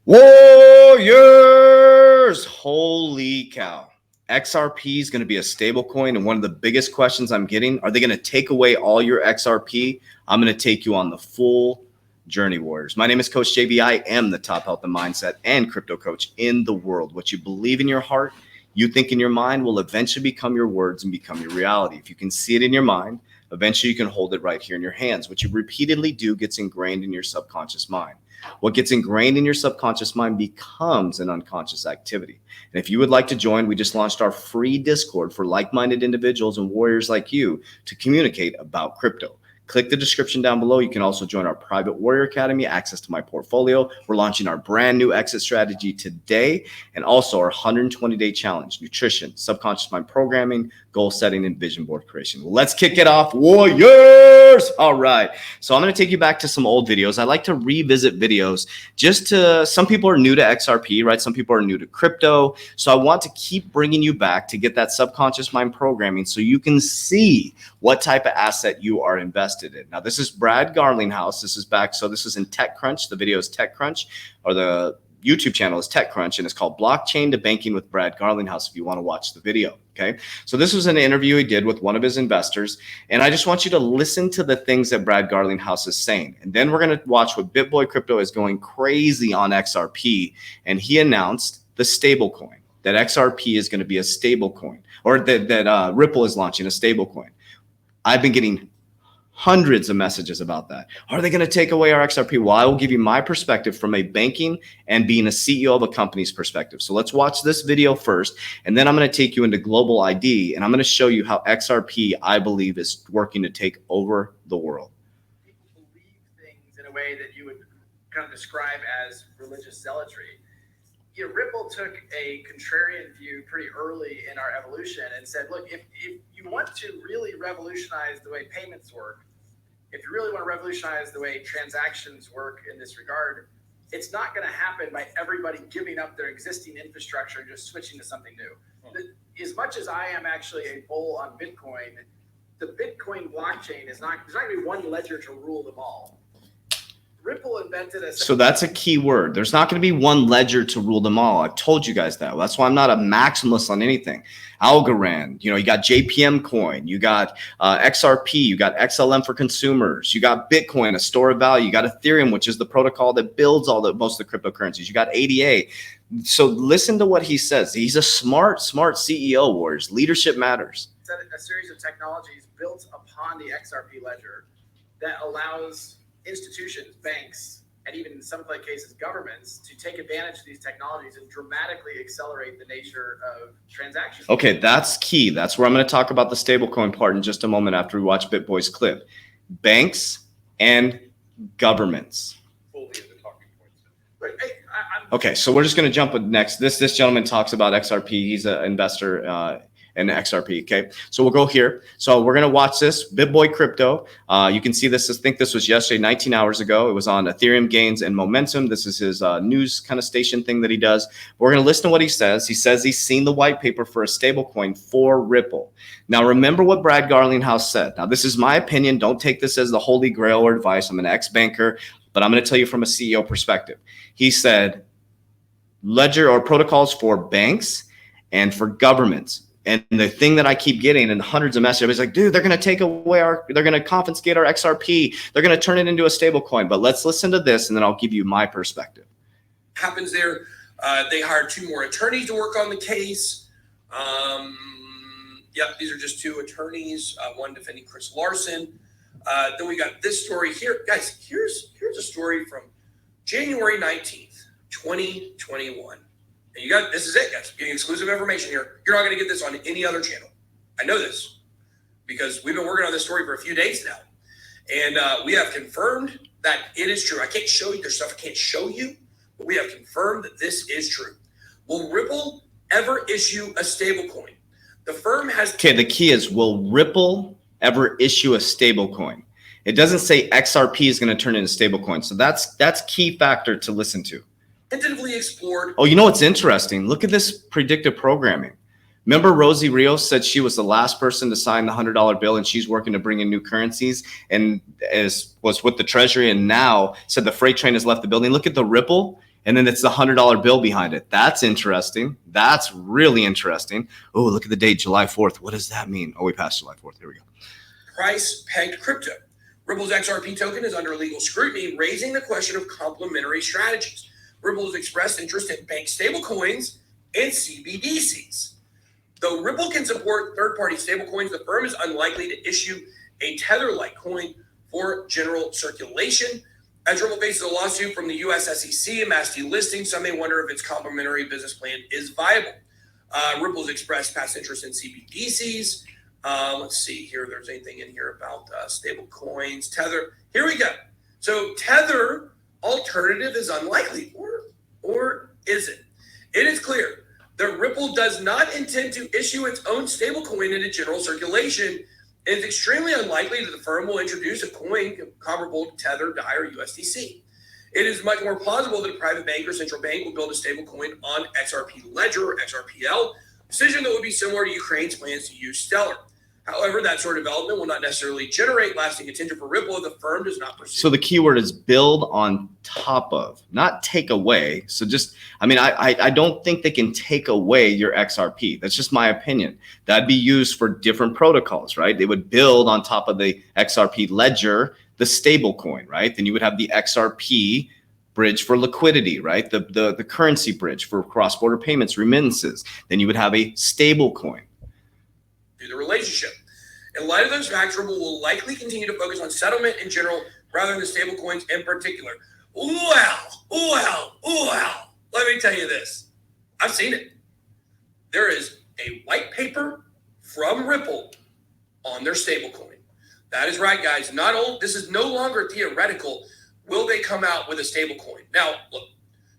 Warriors! Holy cow. XRP is going to be a stable coin. And one of the biggest questions I'm getting, are they going to take away all your XRP? I'm going to take you on the full journey, Warriors. My name is Coach JB. I am the top health and mindset and crypto coach in the world. What you believe in your heart, you think in your mind will eventually become your words and become your reality. If you can see it in your mind, eventually you can hold it right here in your hands. What you repeatedly do gets ingrained in your subconscious mind. What gets ingrained in your subconscious mind becomes an unconscious activity. And if you would like to join, we just launched our free Discord for like-minded individuals and warriors like you to communicate about crypto. Click the description down below. You can also join our private Warrior Academy, access to my portfolio. We're launching our brand new exit strategy today, and also our 120-day challenge, nutrition, subconscious mind programming, goal setting, and vision board creation. Let's kick it off, Warriors! All right. So I'm going to take you back to some old videos. I like to revisit videos just to, some people are new to XRP, right? Some people are new to crypto. So I want to keep bringing you back to get that subconscious mind programming so you can see what type of asset you are invested in. Now, this is Brad Garlinghouse. This is back. So this is in TechCrunch. The video is TechCrunch, or the YouTube channel is TechCrunch, and it's called Blockchain to Banking with Brad Garlinghouse if you want to watch the video. Okay. So this was an interview he did with one of his investors. And I just want you to listen to the things that Brad Garlinghouse is saying. And then we're going to watch what BitBoy Crypto is going crazy on XRP. And he announced the stable coin, that XRP is going to be a stable coin, or that Ripple is launching a stable coin. I've been getting hundreds of messages about that. Are they going to take away our XRP? Well, I will give you my perspective from a banking and being a CEO of a company's perspective. So let's watch this video first, and then I'm going to take you into global ID, and I'm going to show you how XRP, I believe, is working to take over the world. People believe things in a way that you would kind of describe as religious zealotry. You know, Ripple took a contrarian view pretty early in our evolution and said, look, if you want to really revolutionize the way payments work, if you really want to revolutionize the way transactions work in this regard, it's not going to happen by everybody giving up their existing infrastructure and just switching to something new. As much as I am actually a bull on Bitcoin, the Bitcoin blockchain there's not going to be one ledger to rule them all. Ripple invented a... So that's a key word. There's not going to be one ledger to rule them all. I've told you guys that. That's why I'm not a maximalist on anything. Algorand, you got JPM coin, you got XRP, you got XLM for consumers, you got Bitcoin, a store of value, you got Ethereum, which is the protocol that builds most of the cryptocurrencies. You got ADA. So listen to what he says. He's a smart CEO, Warriors. Leadership matters. It's a series of technologies built upon the XRP ledger that allows institutions, banks, and even in some cases governments to take advantage of these technologies and dramatically accelerate the nature of transactions. Okay, that's key. That's where I'm going to talk about the stablecoin part in just a moment after we watch BitBoy's clip. Banks and governments. Okay, so we're just going to jump with next. This gentleman talks about XRP. He's an investor in XRP. Okay, so we'll go here. So we're going to watch this BitBoy Crypto. You can see this. I think this was yesterday, 19 hours ago. It was on Ethereum Gains and Momentum. This is his news kind of station thing that he does. We're going to listen to what he says. He says he's seen the white paper for a stable coin for Ripple. Now, remember what Brad Garlinghouse said. Now, this is my opinion. Don't take this as the holy grail or advice. I'm an ex-banker, but I'm going to tell you from a CEO perspective. He said ledger or protocols for banks and for governments. And the thing that I keep getting and hundreds of messages is like, dude, they're going to take away they're going to confiscate our XRP. They're going to turn it into a stable coin. But let's listen to this, and then I'll give you my perspective. Happens there. They hired 2 more attorneys to work on the case. Yep, these are just 2 attorneys, one defending Chris Larson. Then we got this story here. Guys, here's a story from January 19th, 2021. And you got, this is it, guys. Getting exclusive information here. You're not going to get this on any other channel. I know this because we've been working on this story for a few days now. And we have confirmed that it is true. I can't show you, there's stuff I can't show you, but we have confirmed that this is true. Will Ripple ever issue a stable coin? The firm has... Okay, the key is, will Ripple ever issue a stable coin? It doesn't say XRP is going to turn into stable coin. So that's key factor to listen to. Tentatively explored. Oh, you know what's interesting? Look at this predictive programming. Remember Rosie Rios said she was the last person to sign the $100 bill and she's working to bring in new currencies and was with the Treasury and now said the freight train has left the building. Look at the Ripple. And then it's the $100 bill behind it. That's interesting. That's really interesting. Oh, look at the date, July 4th. What does that mean? Oh, we passed July 4th. Here we go. Price pegged crypto. Ripple's XRP token is under legal scrutiny, raising the question of complementary strategies. Ripple has expressed interest in bank stablecoins and CBDCs. Though Ripple can support third-party stablecoins, the firm is unlikely to issue a Tether-like coin for general circulation. As Ripple faces a lawsuit from the U.S. SEC and mass delisting, some may wonder if its complementary business plan is viable. Ripple's expressed past interest in CBDCs. Let's see here if there's anything in here about stable coins. Tether. Here we go. So Tether alternative is unlikely, or is it? It is clear that Ripple does not intend to issue its own stablecoin into general circulation. It's extremely unlikely that the firm will introduce a coin comparable to Tether, DAI, or USDC. It is much more plausible that a private bank or central bank will build a stablecoin on XRP Ledger or XRPL, a decision that would be similar to Ukraine's plans to use Stellar. However, that sort of development will not necessarily generate lasting attention for Ripple if the firm does not pursue. So the keyword is build on top of, not take away. So just, I don't think they can take away your XRP. That's just my opinion. That'd be used for different protocols, right? They would build on top of the XRP Ledger, the stable coin, right? Then you would have the XRP bridge for liquidity, right? The currency bridge for cross-border payments, remittances. Then you would have a stable coin. Through the relationship. In light of those facts, Ripple will likely continue to focus on settlement in general rather than the stablecoins in particular. Well. Let me tell you this. I've seen it. There is a white paper from Ripple on their stablecoin. That is right, guys. This is no longer theoretical. Will they come out with a stablecoin? Now, look,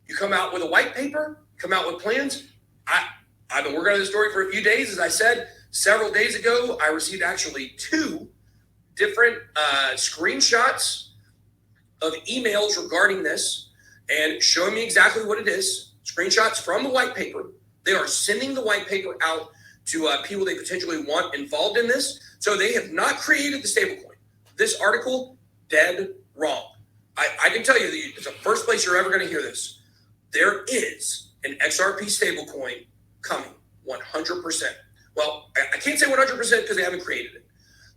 you come out with a white paper, come out with plans. I've been working on this story for a few days. As I said, several days ago, I received actually 2 different screenshots of emails regarding this and showing me exactly what it is. Screenshots from the white paper. They are sending the white paper out to people they potentially want involved in this. So they have not created the stablecoin. This article, dead wrong. I can tell you that it's the first place you're ever going to hear this. There is an XRP stablecoin coming, 100%. Well, I can't say 100% because they haven't created it.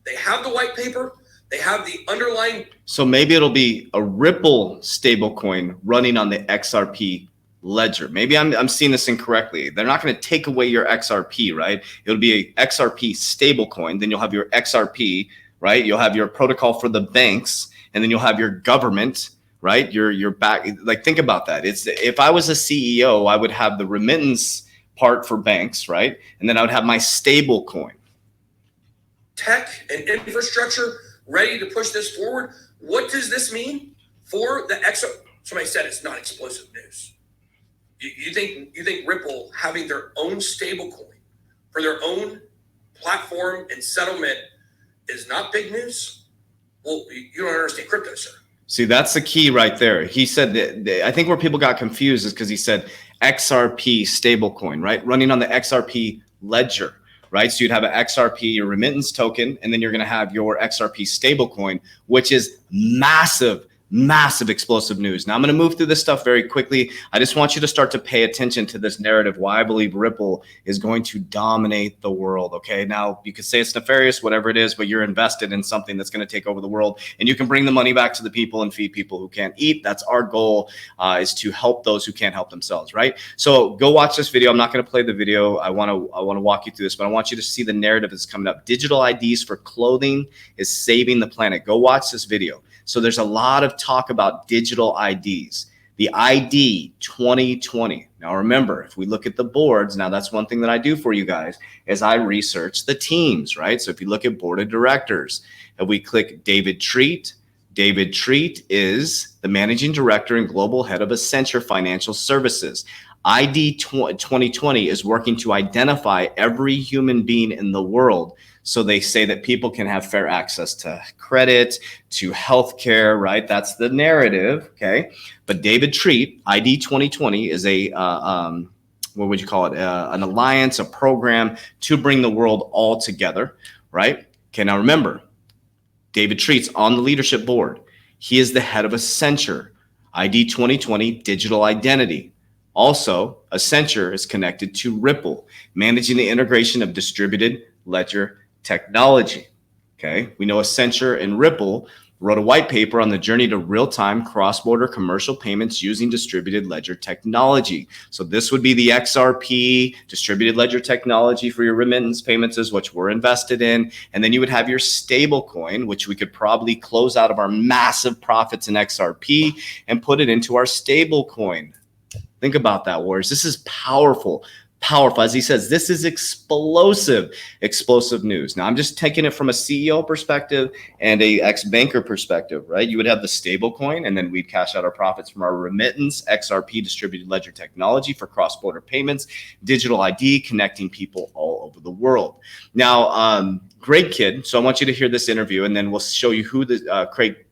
They have the white paper. They have the underlying. So maybe it'll be a Ripple stablecoin running on the XRP Ledger. Maybe I'm seeing this incorrectly. They're not going to take away your XRP, right? It'll be a XRP stablecoin. Then you'll have your XRP, right? You'll have your protocol for the banks, and then you'll have your government, right? Your back. Like, think about that. It's, if I was a CEO, I would have the remittance part for banks, right? And then I would have my stable coin. Tech and infrastructure ready to push this forward. What does this mean for the XRP? Somebody said it's not explosive news. You think Ripple having their own stable coin for their own platform and settlement is not big news? Well, you don't understand crypto, sir. See, that's the key right there. He said that, I think where people got confused is because he said XRP stablecoin, right? Running on the XRP Ledger, right? So you'd have an XRP, your remittance token, and then you're going to have your XRP stablecoin, which is massive explosive news. Now I'm going to move through this stuff very quickly. I just want you to start to pay attention to this narrative, why I believe Ripple is going to dominate the world. Okay. Now you could say it's nefarious, whatever it is, but you're invested in something that's going to take over the world, and you can bring the money back to the people and feed people who can't eat. That's our goal, is to help those who can't help themselves. Right. So go watch this video. I'm not going to play the video. I want to walk you through this, but I want you to see the narrative that's coming up. Digital IDs for clothing is saving the planet. Go watch this video. So there's a lot of talk about digital IDs. The ID 2020. Now remember, if we look at the boards, now that's one thing that I do for you guys is I research the teams, right? So if you look at board of directors, if we click David Treat is the managing director and global head of Accenture Financial Services. ID 2020 is working to identify every human being in the world. So they say that people can have fair access to credit, to healthcare, right? That's the narrative, okay? But David Treat, ID 2020, is a, what would you call it? An alliance, a program to bring the world all together, right? Okay, now remember, David Treat's on the leadership board. He is the head of Accenture. ID 2020 digital identity. Also, Accenture is connected to Ripple, managing the integration of distributed ledger technology. Okay, we know Accenture and Ripple wrote a white paper on the journey to real-time cross-border commercial payments using distributed ledger technology. So this would be the XRP, distributed ledger technology for your remittance payments, is which we're invested in. And then you would have your stable coin, which we could probably close out of our massive profits in XRP and put it into our stable coin. Think about that, Warriors. This is powerful. Powerful. As he says, this is explosive news. Now, I'm just taking it from a CEO perspective and a ex-banker perspective, right? You would have the stable coin, and then we'd cash out our profits from our remittance, XRP, distributed ledger technology for cross-border payments, digital ID, connecting people all over the world. Now, great kid. So I want you to hear this interview, and then we'll show you who the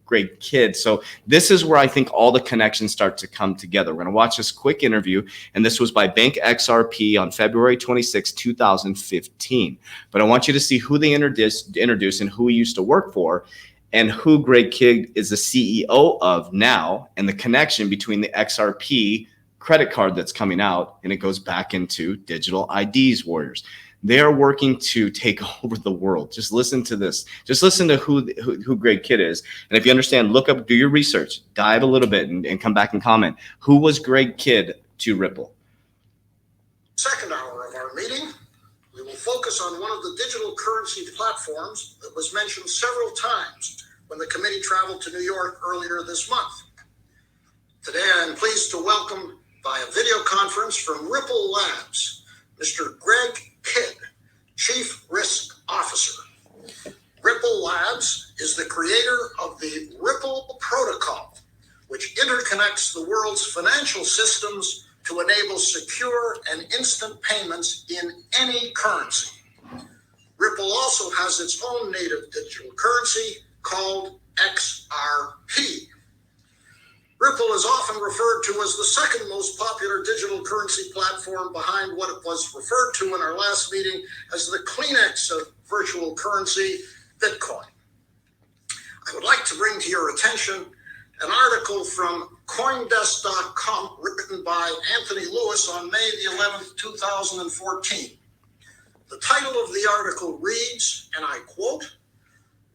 great kid. So this is where I think all the connections start to come together. We're going to watch this quick interview, and this was by Bank XRP on February 26, 2015. But I want you to see who they introduced and who he used to work for, and who Greg Kidd is the CEO of now, and the connection between the XRP credit card that's coming out, and it goes back into digital IDs, Warriors. They are working to take over the world. Just listen to this. Just listen to who Greg Kidd is. And if you understand, look up, do your research, dive a little bit, and come back and comment. Who was Greg Kidd to Ripple? Second hour of our meeting, we will focus on one of the digital currency platforms that was mentioned several times when the committee traveled to New York earlier this month. Today, I am pleased to welcome via video conference from Ripple Labs, Mr. Greg Kidd, Chief Risk Officer. Ripple Labs is the creator of the Ripple Protocol, which interconnects the world's financial systems to enable secure and instant payments in any currency. Ripple also has its own native digital currency called XRP. Ripple is often referred to as the second most popular digital currency platform behind what it was referred to in our last meeting as the Kleenex of virtual currency, Bitcoin. I would like to bring to your attention an article from Coindesk.com written by Anthony Lewis on May the 11th, 2014. The title of the article reads, and I quote,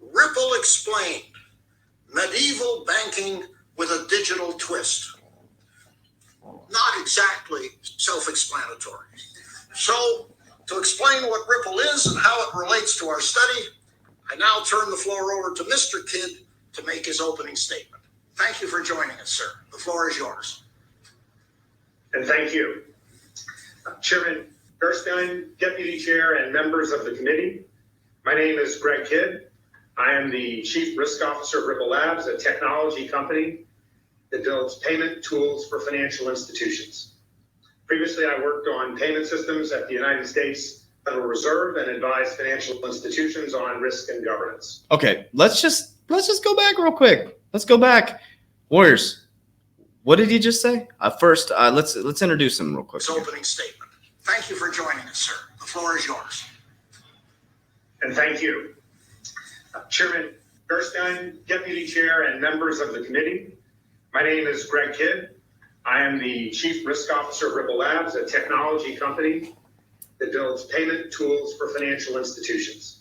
"Ripple Explained, Medieval Banking with a Digital Twist." Not exactly self-explanatory. So, to explain what Ripple is and how it relates to our study, I now turn the floor over to Mr. Kidd to make his opening statement. Thank you for joining us, sir. The floor is yours. And thank you. Chairman Gerstein, Deputy Chair, and members of the committee, my name is Greg Kidd. I am the Chief Risk Officer at Ripple Labs, a technology company that builds payment tools for financial institutions. Previously, I worked on payment systems at the United States Federal Reserve and advised financial institutions on risk and governance. Okay, let's just go back real quick. Let's go back. Warriors, what did he just say? First, let's introduce him real quick. His opening statement. Thank you for joining us, sir. The floor is yours. And thank you. Chairman Gerstein, Deputy Chair, and members of the committee, my name is Greg Kidd. I am the Chief Risk Officer at Ripple Labs, a technology company that builds payment tools for financial institutions.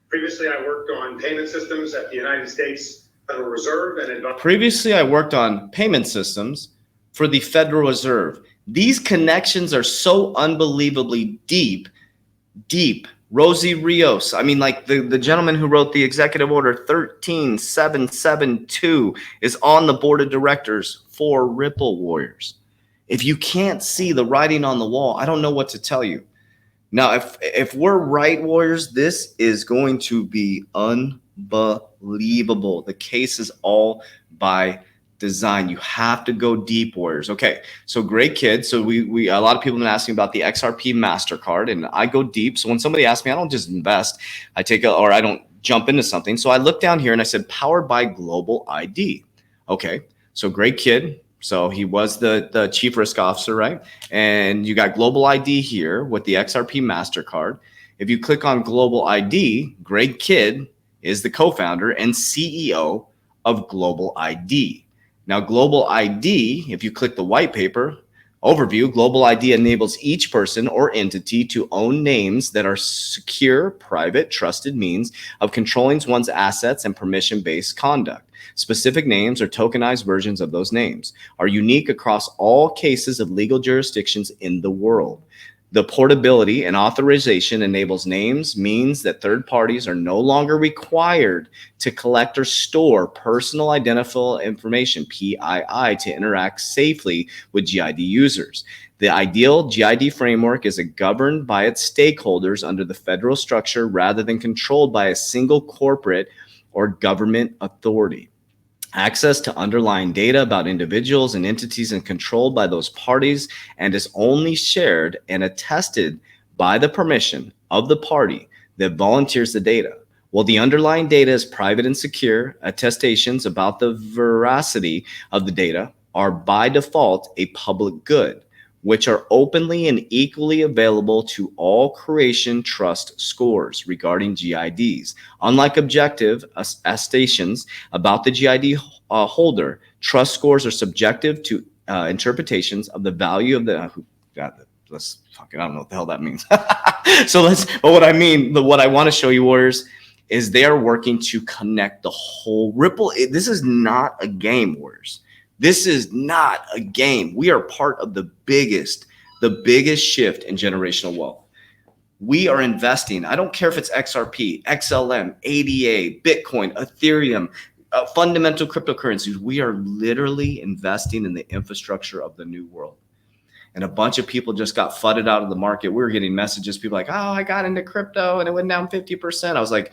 Previously, I worked on payment systems at the United States Federal Reserve and advised. Previously, I worked on payment systems for the Federal Reserve. These connections are so unbelievably deep. Rosie Rios, I mean, like the gentleman who wrote the executive order 13772 is on the board of directors for Ripple, Warriors. If you can't see the writing on the wall, I don't know what to tell you. Now, if we're right, Warriors, this is going to be unbelievable. The case is all by design. You have to go deep, Warriors. Okay, so great kid. So we a lot of people have been asking about the XRP Mastercard, and I go deep. So when somebody asks me, I don't just invest. I don't jump into something. So I look down here and I said, powered by Global ID. Okay, so great kid. So he was the chief risk officer, right? And you got Global ID here with the XRP Mastercard. If you click on Global ID, Greg Kidd is the co-founder and CEO of Global ID. Now, Global ID, if you click the white paper overview, Global ID enables each person or entity to own names that are secure, private, trusted means of controlling one's assets and permission-based conduct. Specific names or tokenized versions of those names are unique across all cases of legal jurisdictions in the world. The portability and authorization enables names means that third parties are no longer required to collect or store personal identifiable information, PII, to interact safely with GID users. The ideal GID framework is governed by its stakeholders under the federal structure rather than controlled by a single corporate or government authority. Access to underlying data about individuals and entities is controlled by those parties and is only shared and attested by the permission of the party that volunteers the data. While the underlying data is private and secure, attestations about the veracity of the data are by default a public good, which are openly and equally available to all creation trust scores regarding GIDs. Unlike objective attestations about the GID holder, trust scores are subjective to interpretations of the value of the. I don't know what the hell that means. But what I want to show you, Warriors, is they are working to connect the whole Ripple. This is not a game, Warriors. This is not a game. We are part of the biggest shift in generational wealth. We are investing. I don't care if it's XRP, XLM, ADA, Bitcoin, Ethereum, fundamental cryptocurrencies. We are literally investing in the infrastructure of the new world. And a bunch of people just got fudded out of the market. We were getting messages, people like, oh, I got into crypto and it went down 50%. I was like,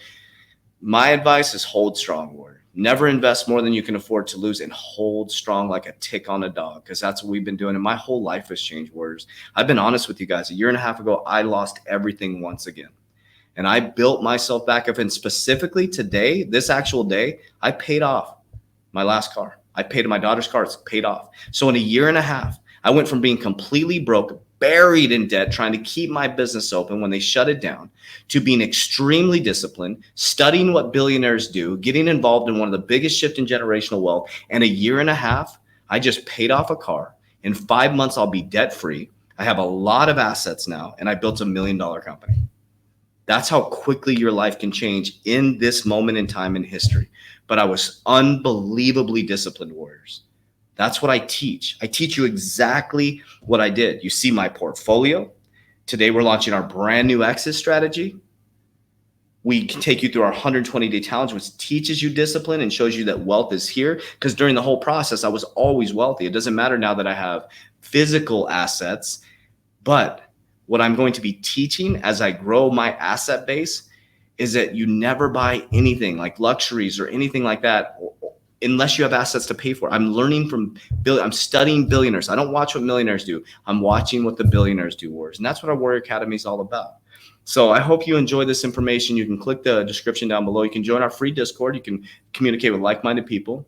my advice is hold strong, Warrior. Never invest more than you can afford to lose and hold strong like a tick on a dog, because that's what we've been doing. And my whole life has changed, Warriors. I've been honest with you guys. 1.5 years ago, I lost everything once again. And I built myself back up. And specifically today, this actual day, I paid off my last car. I paid my daughter's car. It's paid off. So in 1.5 years, I went from being completely broke, buried in debt, trying to keep my business open when they shut it down, to being extremely disciplined, studying what billionaires do, getting involved in one of the biggest shifts in generational wealth. And 1.5 years, I just paid off a car. In 5 months, I'll be debt free. I have a lot of assets now, and I built $1 million company. That's how quickly your life can change in this moment in time in history. But I was unbelievably disciplined, Warriors. That's what I teach. I teach you exactly what I did. You see my portfolio. Today, we're launching our brand new exit strategy. We can take you through our 120-day challenge, which teaches you discipline and shows you that wealth is here. Because during the whole process, I was always wealthy. It doesn't matter now that I have physical assets. But what I'm going to be teaching as I grow my asset base is that you never buy anything like luxuries or anything like that unless you have assets to pay for. I'm learning from I'm studying billionaires. I don't watch what millionaires do. I'm watching what the billionaires do, Warriors. And that's what our Warrior Academy is all about. So I hope you enjoy this information. You can click the description down below. You can join our free Discord. You can communicate with like-minded people,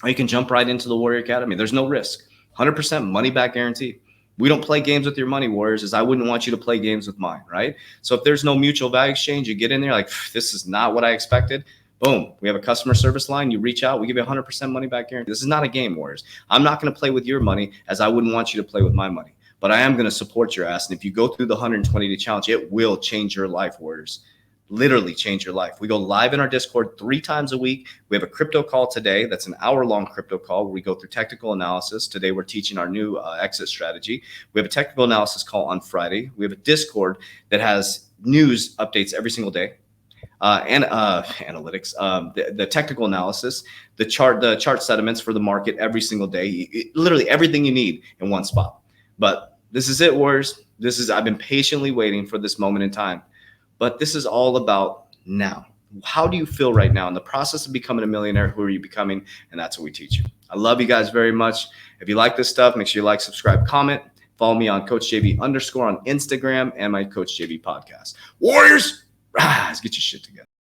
or you can jump right into the Warrior Academy. There's no risk. 100% money back guarantee. We don't play games with your money, Warriors, as I wouldn't want you to play games with mine, right? So if there's no mutual value exchange, you get in there like, this is not what I expected. Boom. We have a customer service line. You reach out. We give you 100% money back guarantee. This is not a game, Warriors. I'm not going to play with your money as I wouldn't want you to play with my money. But I am going to support your ass. And if you go through the 120-day challenge, it will change your life, Warriors. Literally change your life. We go live in our Discord 3 times a week. We have a crypto call today. That's an hour-long crypto call where we go through technical analysis. Today, we're teaching our new exit strategy. We have a technical analysis call on Friday. We have a Discord that has news updates every single day. And analytics, the technical analysis, the chart sediments for the market every single day, literally everything you need in one spot. But this is it, Warriors. I've been patiently waiting for this moment in time, but this is all about now. How do you feel right now in the process of becoming a millionaire? Who are you becoming? And that's what we teach you. I love you guys very much. If you like this stuff, make sure you like, subscribe, comment. Follow me on CoachJB_ on Instagram and my Coach JB podcast. Warriors, let's get your shit together.